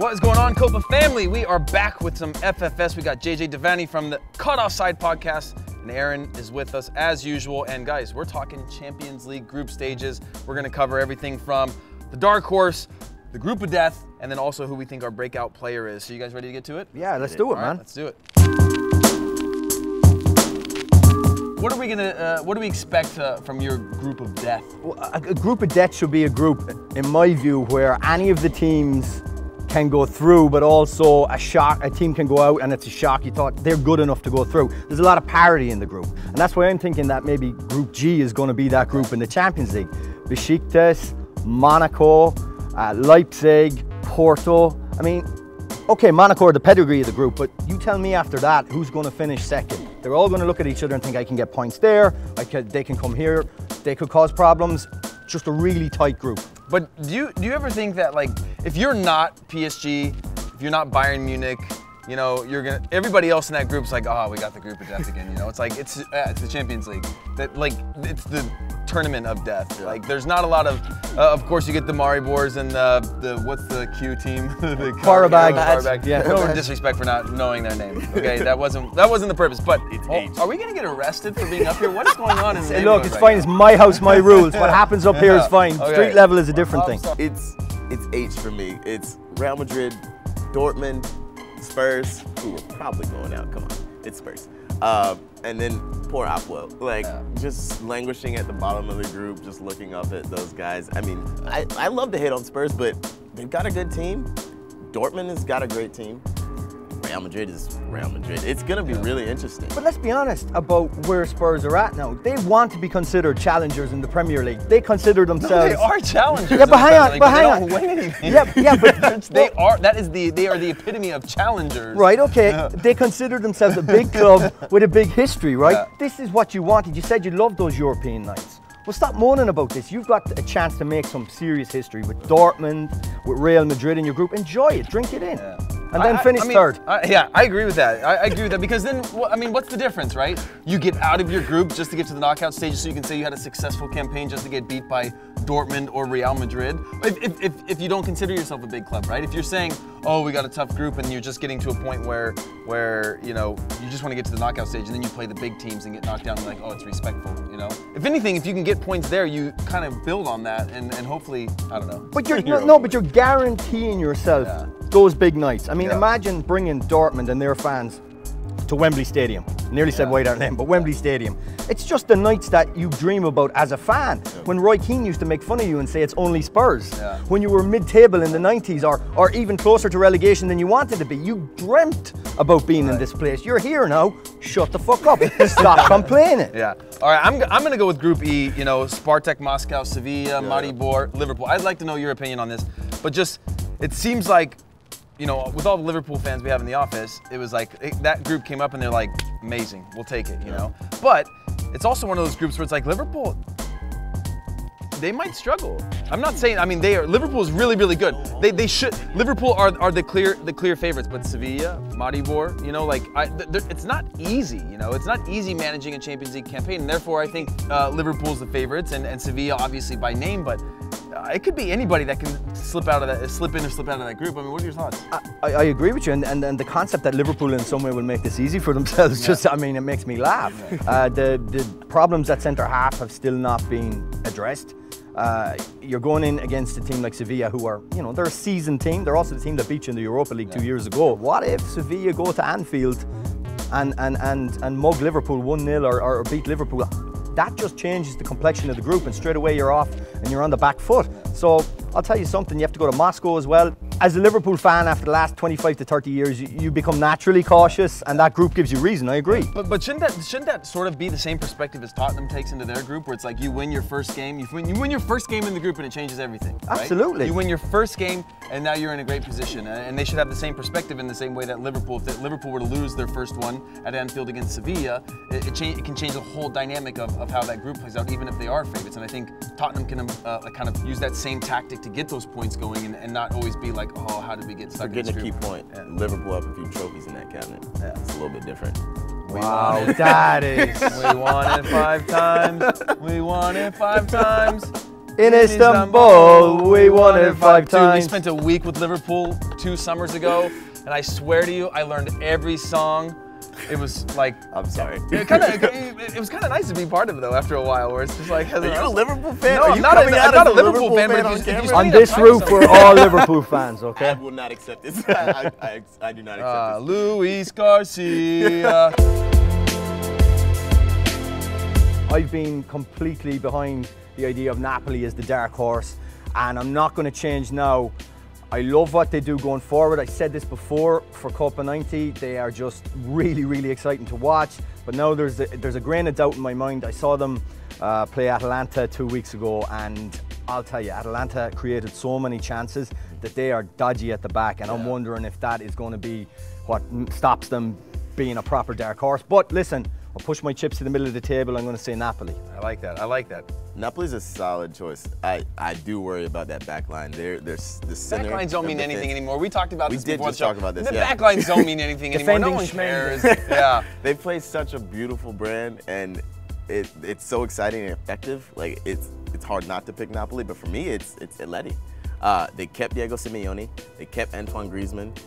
What is going on, Copa family? We are back with some FFS. We got JJ Devaney from the Caught Offside podcast, and Aaron is with us as usual. And guys, we're talking Champions League group stages. We're going to cover everything from the dark horse, the group of death, and then also who we think our breakout player is. So you guys ready to get to it? Yeah, let's do it, man. Let's do it. What are we gonna? What do we expect from your group of death? Well, a group of death should be a group, in my view, where any of the teams can go through, but also a team can go out and it's a shock. You thought they're good enough to go through. There's a lot of parity in the group, and that's why I'm thinking that maybe Group G is going to be that group in the Champions League. Besiktas, Monaco, Leipzig, Porto. I mean, okay, Monaco are the pedigree of the group, but you tell me after that who's going to finish second. They're all going to look at each other and think, I can get points there, they can come here, they could cause problems. Just a really tight group. But do you ever think that, like, if you're not PSG, if you're not Bayern Munich, you know, everybody else in that group's like, oh, we got the group of death again. You know, it's like it's the Champions League. That, like, it's the tournament of death. Yeah. Like, there's not a lot of course, you get the Maribors and the what's the Q team? The Qarabag. Yeah. No disrespect for not knowing their name. Okay, that wasn't the purpose. But are we gonna get arrested for being up here? What is going on in the neighborhood? Look, it's fine. It's my house, my rules. What happens up here is fine. Okay. Street level is a different thing. It's H for me. It's Real Madrid, Dortmund, Spurs, who are probably going out. Come on, it's Spurs. And then poor Apwell, like just languishing at the bottom of the group, just looking up at those guys. I mean, I love to hate on Spurs, but they've got a good team. Dortmund has got a great team. Real Madrid is Real Madrid. It's going to be really interesting. But let's be honest about where Spurs are at now. They want to be considered challengers in the Premier League. They consider themselves. No, they are challengers. Yeah, but hang on, they don't win anything. Yeah, but they are the epitome of challengers. Right. Okay. They consider themselves a big club with a big history. Right. Yeah. This is what you wanted. You said you loved those European nights. Well, stop moaning about this. You've got a chance to make some serious history with Dortmund, with Real Madrid in your group. Enjoy it. Drink it in. Yeah. And then finish third. Yeah, I agree with that. I agree with that because then, I mean, what's the difference, right? You get out of your group just to get to the knockout stages so you can say you had a successful campaign just to get beat by Dortmund or Real Madrid. If you don't consider yourself a big club, right? If you're saying, oh, we got a tough group and you're just getting to a point where you know, you just want to get to the knockout stage and then you play the big teams and get knocked down and like, oh, it's respectful, you know? If anything, if you can get points there, you kind of build on that and hopefully, I don't know. But but you're guaranteeing yourself those big nights. I mean, imagine bringing Dortmund and their fans to Wembley Stadium. Nearly said White Hart Lane, but Wembley Stadium. It's just the nights that you dream about as a fan. When Roy Keane used to make fun of you and say it's only Spurs. When you were mid-table in the 90s or even closer to relegation than you wanted to be, you dreamt about being in this place. You're here now. Shut the fuck up. Stop complaining. Yeah. All right, I'm going to go with Group E, you know, Spartak Moscow, Sevilla, Maribor, Liverpool. I'd like to know your opinion on this, but just, it seems like, you know, with all the Liverpool fans we have in the office, it was like, that group came up and they're like, amazing, we'll take it, you know? But it's also one of those groups where it's like, Liverpool, they might struggle. I'm not saying, I mean, Liverpool is really, really good. They should, Liverpool are the clear favorites, but Sevilla, Maribor, you know, like, it's not easy, you know? It's not easy managing a Champions League campaign, and therefore I think Liverpool's the favorites, and Sevilla obviously by name, but it could be anybody that can slip in or slip out of that group. I mean, what are your thoughts? I agree with you, and the concept that Liverpool in some way will make this easy for themselves, just, I mean, it makes me laugh. The problems at centre half have still not been addressed. You're going in against a team like Sevilla who are, you know, they're a seasoned team. They're also the team that beat you in the Europa League 2 years ago. What if Sevilla go to Anfield and mug Liverpool 1-0 or beat Liverpool? That just changes the complexion of the group, and straight away you're off and you're on the back foot. So I'll tell you something, you have to go to Moscow as well. As a Liverpool fan, after the last 25 to 30 years, you become naturally cautious, and that group gives you reason. I agree. But shouldn't that sort of be the same perspective as Tottenham takes into their group, where it's like you win your first game, you win your first game in the group, and it changes everything. Right? Absolutely. You win your first game, and now you're in a great position. And they should have the same perspective in the same way that Liverpool, if Liverpool were to lose their first one at Anfield against Sevilla, it can change the whole dynamic of how that group plays out, even if they are favorites. And I think Tottenham can kind of use that same tactic to get those points going, and not always be like, oh, how did we get stuck in this group? Forgetting a key point. Yeah. Liverpool have a few trophies in that cabinet. Yeah. It's a little bit different. Wow, that is. We won it 5 times. We won it 5 times. In Istanbul, we won it 5 Dude, we times. spent a week with Liverpool 2 summers ago, and I swear to you, I learned every song. It was like, I'm sorry. it was kind of nice to be part of it though. After a while, where it's just like, Are you a Liverpool fan? No, Are I'm you not coming out I'm not as a Liverpool fan, but on if you camera? say On that this title roof, song- we're all Liverpool fans, I okay? will not accept this. I do not accept this. Luis Garcia. I've been completely behind the idea of Napoli as the dark horse, and I'm not going to change now. I love what they do going forward. I said this before for COPA90. They are just really, really exciting to watch. But now there's a grain of doubt in my mind. I saw them play Atalanta 2 weeks ago, and I'll tell you, Atalanta created so many chances that they are dodgy at the back, and I'm wondering if that is going to be what stops them being a proper dark horse. But listen, I'll push my chips to the middle of the table. I'm going to say Napoli. I like that. I like that. Napoli's a solid choice. I do worry about that back line. They're the center. Backlines don't mean anything anymore. We talked about this did before just the show. talk about this, The yeah. backlines don't mean anything anymore. No one Defending cares. Yeah. They play such a beautiful brand, and it's so exciting and effective. Like it's hard not to pick Napoli, but for me, it's Atleti. They kept Diego Simeone. They kept Antoine Griezmann.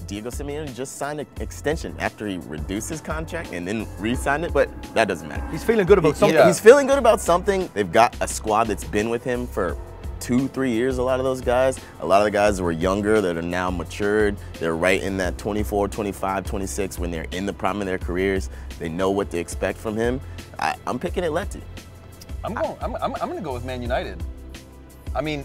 Diego Simeone just signed an extension after he reduced his contract and then re-signed it, but that doesn't matter. He's feeling good about something. Yeah. He's feeling good about something. They've got a squad that's been with him for 2-3 years, a lot of those guys. A lot of the guys were younger that are now matured. They're right in that 24, 25, 26 when they're in the prime of their careers. They know what to expect from him. I'm picking Atleti. I'm going to go with Man United. I mean,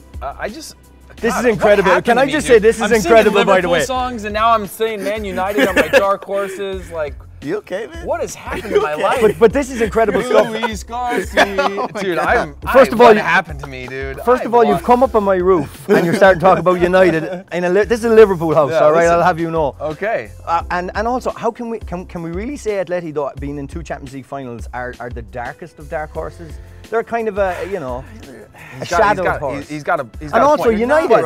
This God, is incredible. what happened Can to I me, just dude? say this is I'm singing incredible, by the Liverpool way. songs, and now I'm saying Man United are my dark horses. Like, You okay, man? what has happened in my okay? life? But this is incredible stuff. Luis Garcia. Dude, First of all, what happened to me, dude? First of all, you've come up on my roof and you're starting to talk about United. This is a Liverpool house, Yeah, all right? listen. I'll have you know. Okay. And also, how can we really say Atleti, though, being in 2 Champions League finals, are the darkest of dark horses? They're kind of a shadow horse. He's got a And also point. United.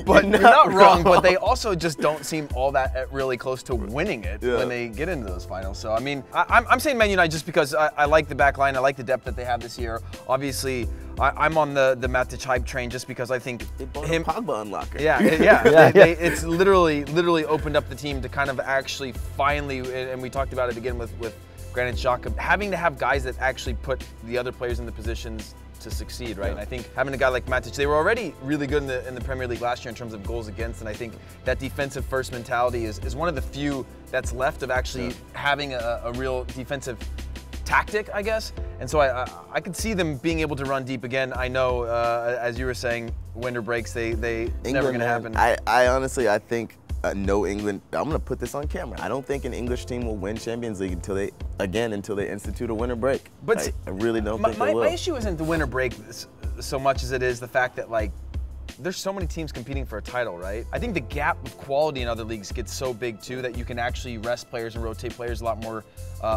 But you're not wrong. But they also just don't seem all that really close to winning it Yeah. when they get into those finals. So I mean, I'm saying Man United just because I like the back line. I like the depth that they have this year. Obviously, I'm on the Matic hype train just because I think They bought him. a Pogba unlocker. Yeah. It's literally opened up the team to kind of actually finally, and we talked about it again with Granit Xhaka, having to have guys that actually put the other players in the positions to succeed, right? Yeah. And I think having a guy like Matic, they were already really good in the Premier League last year in terms of goals against, and I think that defensive first mentality is one of the few that's left of actually having a real defensive tactic, I guess. And so I could see them being able to run deep again. I know, as you were saying, winter breaks, they never going to happen. I honestly, I think no England. I'm going to put this on camera. I don't think an English team will win Champions League until they institute a winter break. But I really don't think my they will. issue isn't the winter break so much as it is the fact that, like, there's so many teams competing for a title, right? I think the gap of quality in other leagues gets so big too that you can actually rest players and rotate players a lot more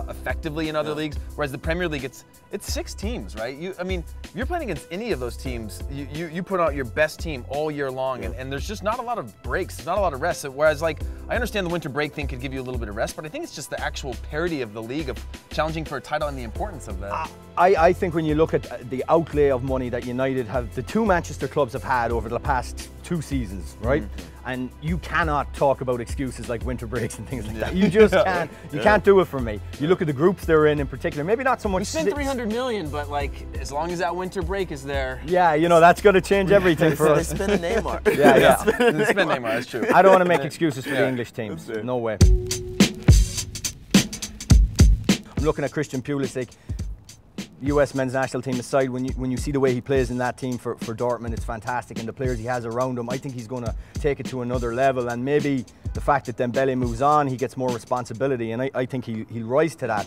effectively in other leagues. Whereas the Premier League, it's 6 teams, right? I mean, if you're playing against any of those teams, you put out your best team all year long, and there's just not a lot of breaks, there's not a lot of rest. So whereas, like, I understand the winter break thing could give you a little bit of rest, but I think it's just the actual parity of the league of challenging for a title and the importance of that. I think when you look at the outlay of money that United have, the 2 Manchester clubs have had over the past 2 seasons, right? And you cannot talk about excuses like winter breaks and things like that. You just can't. You can't do it for me. You look at the groups they're in particular. Maybe not so much. We spent $300 million, but, like, as long as that winter break is there. Yeah, you know, that's going to change everything for They us. spend a Neymar. Yeah. It's been Neymar, that's true. I don't want to make excuses for the Yeah. English teams. That's fair. No way. I'm looking at Christian Pulisic, US men's national team aside. When you see the way he plays in that team for Dortmund, it's fantastic, and the players he has around him, I think he's going to take it to another level. And maybe the fact that Dembele moves on, he gets more responsibility, and I think he'll rise to that.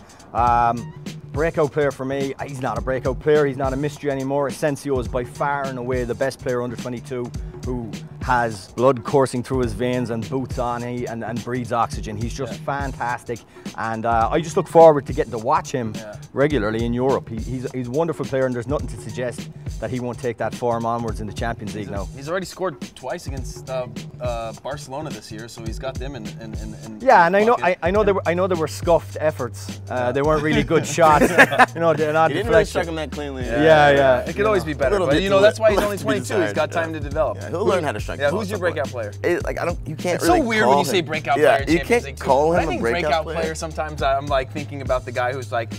Breakout player for me, he's not a breakout player, he's not a mystery anymore. Asensio is by far and away the best player under 22 who has blood coursing through his veins and boots on and breathes oxygen. He's just fantastic, and I just look forward to getting to watch him regularly in Europe. He's a wonderful player, and there's nothing to suggest that he won't take that form onwards in the Champions League now. He's already scored twice against Barcelona this year, so he's got them in yeah, and I know there were scuffed efforts. They weren't really good shots. You know, they're not. He didn't really strike him that cleanly. Yeah. It could always be better, but that's why he's only 22. He's got time to develop. Yeah, he'll learn how to strike. Yeah, who's your breakout player? You can't. It's really so weird when you say breakout player in Champions League. You can't call him a breakout player. Sometimes I'm like thinking about the guy who's like,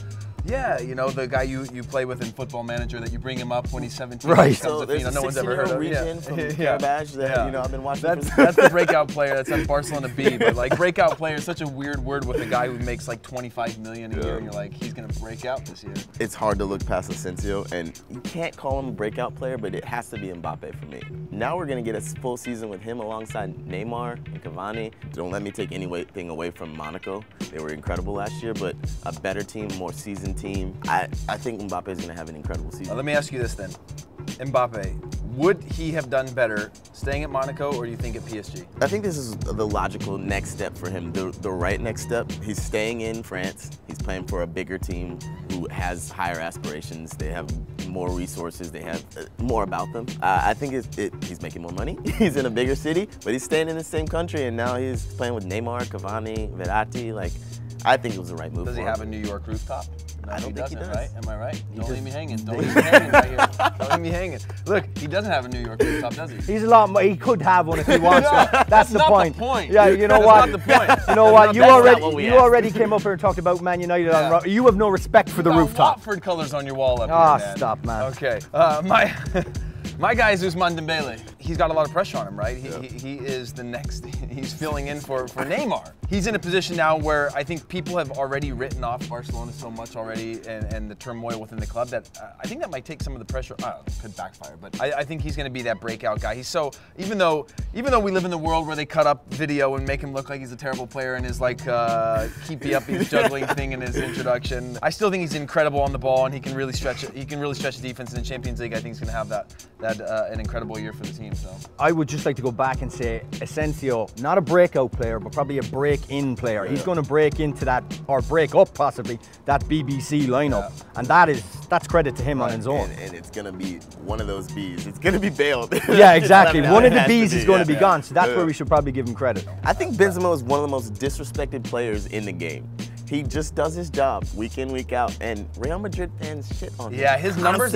the guy you play with in Football Manager that you bring him up when he's 17. Right. So there's a no one's ever heard of. From Carabaj that I've been watching. That's the breakout player. That's on Barcelona B. But like breakout player is such a weird word with a guy who makes like 25 million a year, and you're like, he's gonna break out this year. It's hard to look past Asensio, and you can't call him a breakout player, but it has to be Mbappe for me. Now we're gonna get a full season with him alongside Neymar and Cavani. Don't let me take anything away from Monaco. They were incredible last year, but a better team, more seasoned team. I think Mbappe is going to have an incredible season. Let me ask you this then. Mbappe, would he have done better staying at Monaco, or do you think at PSG? I think this is the logical next step for him, the right next step. He's staying in France. He's playing for a bigger team who has higher aspirations. They have more resources. They have more about them. I think he's making more money. He's in a bigger city, but he's staying in the same country, and now he's playing with Neymar, Cavani, Verratti. Like, I think it was the right move. Does he for him. have a New York rooftop? No, I don't think he does. Right? Am I right? Don't leave me hanging. Don't leave me hanging right here. Don't leave me hanging. Look, he doesn't have a New York rooftop, does he? He's a lot more. He could have one if he wants to. That's the point. The point. Yeah, you know what? That's not the point. You know what? You already asked. came up here and talked about Man United. You have no respect for the rooftop. Watford colors on your wall up here, man. Stop, man. Okay. My guy is Ousmane Dembele. He's got a lot of pressure on him, right? He is the next. He's filling in for Neymar. He's in a position now where I think people have already written off Barcelona so much already, and the turmoil within the club that I think that might take some of the pressure. It could backfire, but I think he's going to be that breakout guy. He's so even though we live in the world where they cut up video and make him look like he's a terrible player and his like keepy up his juggling thing in his introduction, I still think he's incredible on the ball and he can really stretch it. He can really stretch the defense in the Champions League. I think he's going to have an incredible year for the team. So I would just like to go back and say Asensio, not a breakout player, but probably a break-in player. He's going to break into that, or break up possibly, that BBC lineup, and that's credit to him on his own. And it's going to be one of those Bs. It's going to be bailed. Yeah, exactly. One of the Bs is going to be gone, so that's where we should probably give him credit. I think Benzema is one of the most disrespected players in the game. He just does his job week in, week out, and Real Madrid fans shit on him. Yeah, his numbers.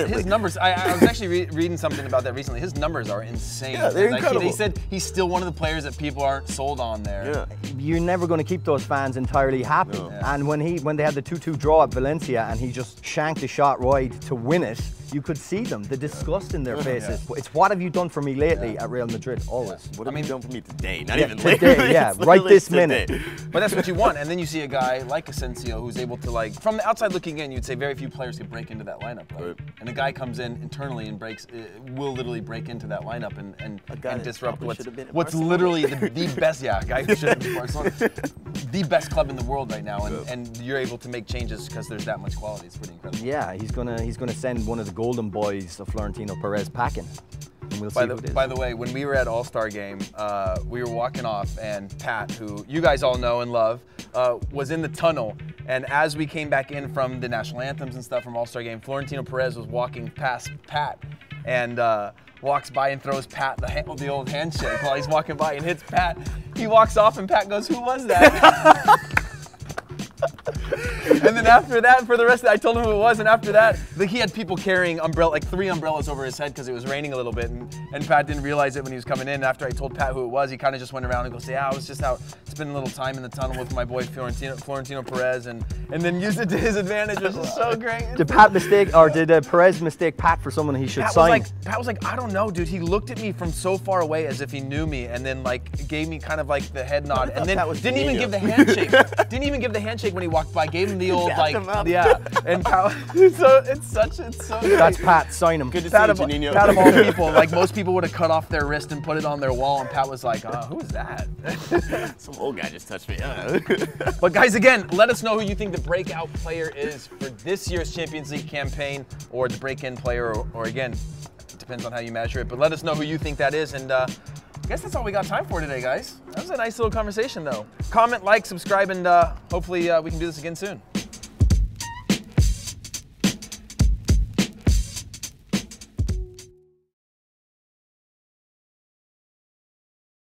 I was actually reading something about that recently. His numbers are insane. Yeah, they're incredible. They said he's still one of the players that people aren't sold on there. Yeah. You're never going to keep those fans entirely happy. No. And when they had the 2-2 draw at Valencia and he just shanked a shot wide to win it, you could see them, the disgust in their faces. It's what have you done for me lately at Real Madrid? Always. What have you done for me today? Not even later. Today, yeah, right this minute. But that's what you want. And then you see a guy like Asensio who's able to, like, from the outside looking in, you'd say very few players could break into that lineup. Right? And a guy comes in internally and will literally break into that lineup and disrupt what's literally the best. Yeah, a guy who should be Barcelona, the best club in the world right now, and you're able to make changes because there's that much quality. It's pretty incredible. Yeah, he's gonna send one of the golden boys of Florentino Perez packing. And we'll see who it is. By the way, when we were at All-Star Game, we were walking off, and Pat, who you guys all know and love, was in the tunnel. And as we came back in from the national anthems and stuff from All-Star Game, Florentino Perez was walking past Pat and walks by and throws Pat the old handshake while he's walking by and hits Pat. He walks off and Pat goes, "Who was that?" And then after that, for the rest of it, I told him who it was, and after that, he had people carrying like 3 umbrellas over his head because it was raining a little bit, and Pat didn't realize it when he was coming in. After I told Pat who it was, he kind of just went around and goes, "Yeah, I was just out spending a little time in the tunnel with my boy Florentino Perez," and then used it to his advantage, which is so great. Did Perez mistake Pat for someone he should sign? Pat was like, "I don't know, dude. He looked at me from so far away as if he knew me, and then like gave me kind of like the head nod, and then didn't even give the handshake. Didn't even give the handshake when he walked by. Gave him the old like, yeah." And Pat, so it's so good. That's Pat. Sign him. Good to Pat see you, Juninho. Pat of all people, like most people would have cut off their wrist and put it on their wall, and Pat was like, "Who is that?" Some old guy just touched me. But guys, again, let us know who you think the breakout player is for this year's Champions League campaign, or the break-in player, or again, it depends on how you measure it. But let us know who you think that is, and I guess that's all we got time for today, guys. That was a nice little conversation, though. Comment, like, subscribe, and hopefully we can do this again soon.